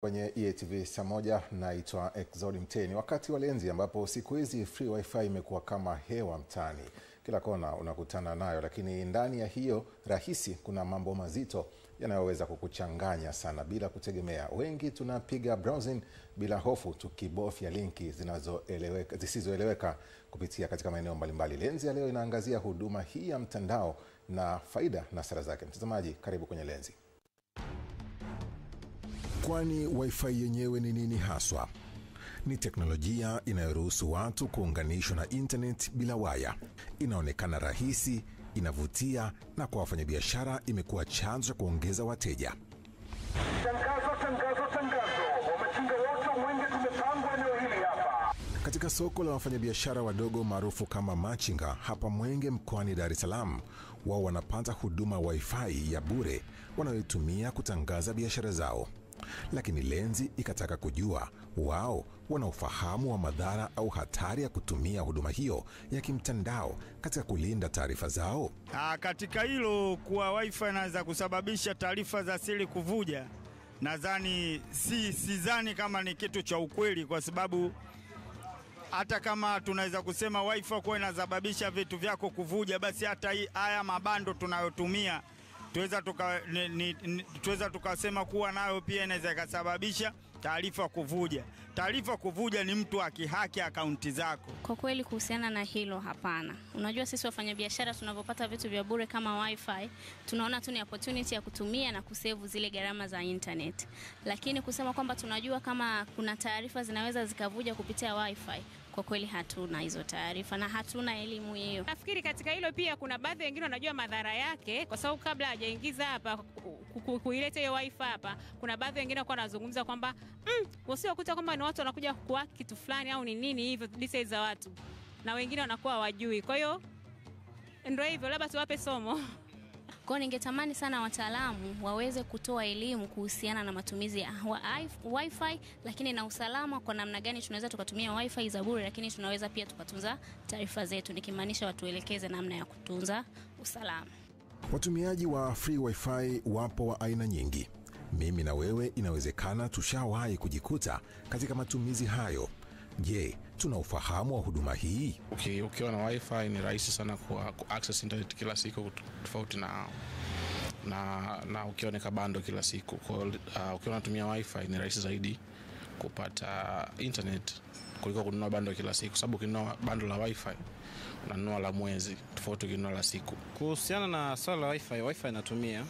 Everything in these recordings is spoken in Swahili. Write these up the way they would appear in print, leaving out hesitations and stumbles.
Kwenye EATV saa moja, naitwa Exodi Mteni. Wakati wa lenzi ambapo siku hizi free wifi imekuwa kama hewa mtaani. Kila kona unakutana nayo, lakini ndani ya hiyo rahisi kuna mambo mazito yanayoweza kukuchanganya sana bila kutegemea. Wengi tunapiga browsing bila hofu, tukibofya linki zisizoeleweka kupitia katika maeneo mbalimbali. Lenzi ya leo inaangazia huduma hii ya mtandao na faida na hasara zake. Mtazamaji, karibu kwenye lenzi. Kwani wifi yenyewe ni nini haswa? Ni teknolojia inayoruhusu watu kuunganishwa na internet bila waya. Inaonekana rahisi, inavutia, na kwa wafanyabiashara imekuwa chanzo cha kuongeza wateja. Tangazo. Wamechinga wote wengi tumepangwa eneo hili hapa. Katika soko la wafanyabiashara wadogo maarufu kama machinga hapa Mwenge mkoani Dar es Salaam, wao wanapata huduma wifi ya bure wanayoitumia kutangaza biashara zao. Lakini lenzi ikataka kujua wao wana ufahamu wa madhara au hatari ya kutumia huduma hiyo ya kimtandao katika kulinda taarifa zao. Katika hilo kuwa wifi inaweza kusababisha taarifa za siri kuvuja, nadhani sidhani kama ni kitu cha ukweli, kwa sababu hata kama tunaweza kusema wifi kwa inasababisha vitu vyako kuvuja, basi hata haya mabando tunayotumia tuweza tukasema kuwa nayo pia inaweza kusababisha taarifa kuvuja. Taarifa kuvuja ni mtu akihaki akaunti zako. Kwa kweli kuhusiana na hilo, hapana. Unajua sisi wafanyabiashara tunapopata vitu vya bure kama wifi, tunaona tu ni opportunity ya kutumia na kusave zile gharama za internet. Lakini kusema kwamba tunajua kama kuna taarifa zinaweza zikavuja kupitia wifi, kwa kweli hatuna hizo taarifa na hatuna elimu hiyo. Nafikiri katika hilo pia kuna baadhi wengine wanajua madhara yake, kwa sababu kabla hajaingiza hapa kuileta hiyo wifi hapa, kuna baadhi wengine kwa wanazungumza kwamba usiokuta kwamba ni watu wanakuja kwa kitu fulani au ni nini hivyo details za watu, na wengine wanakuwa hawajui. Kwa hiyo ndio hivyo, labda tuwape somo. Kwa ningetamani sana wataalamu waweze kutoa elimu kuhusiana na matumizi ya wifi, lakini na usalama, kwa namna gani tunaweza tukatumia wifi za bure lakini tunaweza pia tukatunza taarifa zetu, nikimaanisha watuelekeze namna ya kutunza usalama. Watumiaji wa free wifi wapo wa aina nyingi. Mimi na wewe inawezekana tushawahi kujikuta katika matumizi hayo. Je, tuna ufahamu wa huduma hii? Ukiwa na wifi ni rahisi sana access internet kila siku, tofauti na ukiwa na bando kila siku. Ukiwa unatumia wifi ni rahisi zaidi kupata internet kuliko kununua bando kila siku, sababu ukinunua bando la wifi unanunua la mwezi, tofauti ukinunua la siku. Kuhusiana na swala la wifi natumia.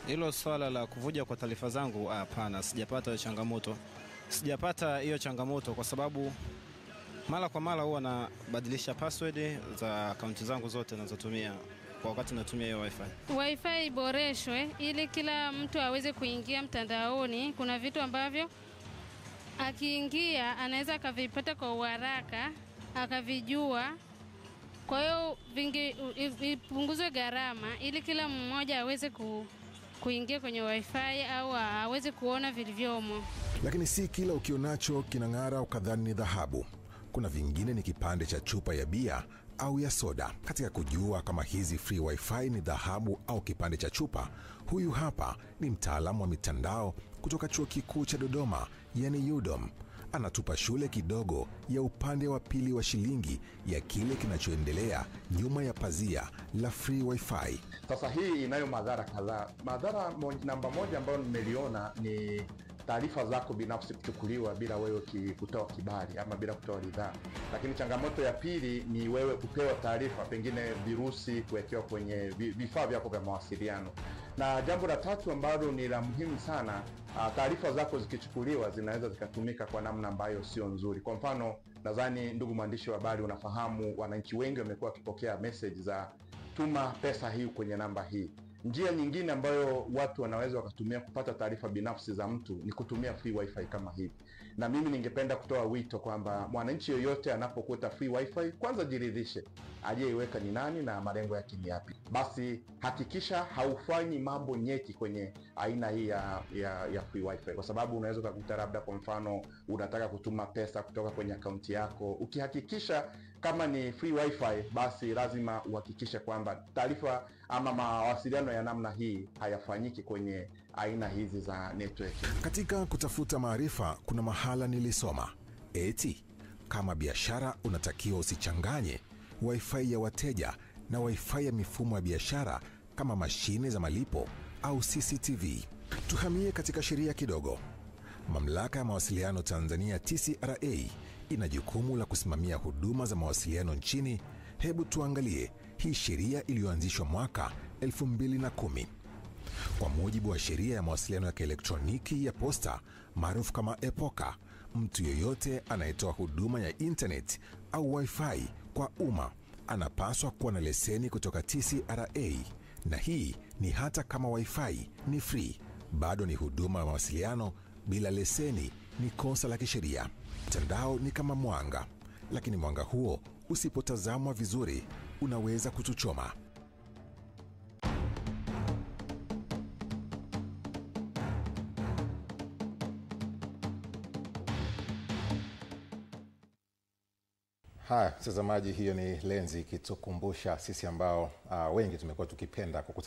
Hilo swala la kuvuja kwa taarifa zangu, hapana, sijapata hiyo changamoto kwa sababu mara kwa mara huwa nabadilisha password za akaunti zangu zote ninazotumia kwa wakati natumia hiyo wifi. Wifi iboreshwe ili kila mtu aweze kuingia mtandaoni. Kuna vitu ambavyo akiingia anaweza akavipata kwa haraka, akavijua. Kwa hiyo ipunguzwe gharama ili kila mmoja aweze kuingia kwenye wifi au aweze kuona vilivyomo. Lakini si kila ukionacho kinang'ara ukadhani ni dhahabu. Kuna vingine ni kipande cha chupa ya bia au ya soda. Katika kujua kama hizi free wifi ni dhahabu au kipande cha chupa, huyu hapa ni mtaalamu wa mitandao kutoka Chuo Kikuu cha Dodoma, yani UDOM. Anatupa shule kidogo ya upande wa pili wa shilingi ya kile kinachoendelea nyuma ya pazia la free wifi. Sasa hii inayo madhara kadhaa. Madhara namba moja ambayo nimeliona ni taarifa zako binafsi kuchukuliwa bila wewe kutoa kibali ama bila kutoa ridhaa. Lakini changamoto ya pili ni wewe kupewa taarifa, pengine virusi kuwekewa kwenye vifaa vyako vya mawasiliano. Na jambo la tatu ambalo ni la muhimu sana, taarifa zako zikichukuliwa zinaweza zikatumika kwa namna ambayo sio nzuri. Kwa mfano, nadhani ndugu mwandishi wa habari unafahamu wananchi wengi wamekuwa wakipokea message za tuma pesa hii kwenye namba hii. Njia nyingine ambayo watu wanaweza wakatumia kupata taarifa binafsi za mtu ni kutumia free wifi kama hivi. Na mimi ningependa kutoa wito kwamba mwananchi yoyote anapokuta free wifi, kwanza jiridhishe aliyeiweka ni nani na malengo yake ni yapi. Basi hakikisha haufanyi mambo nyeti kwenye aina hii ya free wifi, kwa sababu unaweza kukuta labda kwa mfano unataka kutuma pesa kutoka kwenye akaunti yako. Ukihakikisha kama ni free wifi, basi lazima uhakikishe kwamba taarifa ama mawasiliano ya namna hii hayafanyiki kwenye aina hizi za network. Katika kutafuta maarifa, kuna mahala nilisoma eti kama biashara unatakiwa usichanganye wifi ya wateja na wifi ya mifumo ya biashara kama mashine za malipo au CCTV. Tuhamie katika sheria kidogo. Mamlaka ya Mawasiliano Tanzania TCRA ina jukumu la kusimamia huduma za mawasiliano nchini. Hebu tuangalie hii sheria iliyoanzishwa mwaka 2010. Kwa mujibu wa sheria ya mawasiliano ya kielektroniki ya posta maarufu kama EPOKA, mtu yeyote anayetoa huduma ya internet au wifi kwa umma anapaswa kuwa na leseni kutoka TCRA, na hii ni hata kama wifi ni free, bado ni huduma ya mawasiliano. Bila leseni ni kosa la kisheria. Mtandao ni kama mwanga, lakini mwanga huo usipotazamwa vizuri unaweza kutuchoma. Haya, mtazamaji, hiyo ni Lenzi ikitukumbusha sisi ambao wengi tumekuwa tukipenda kukutana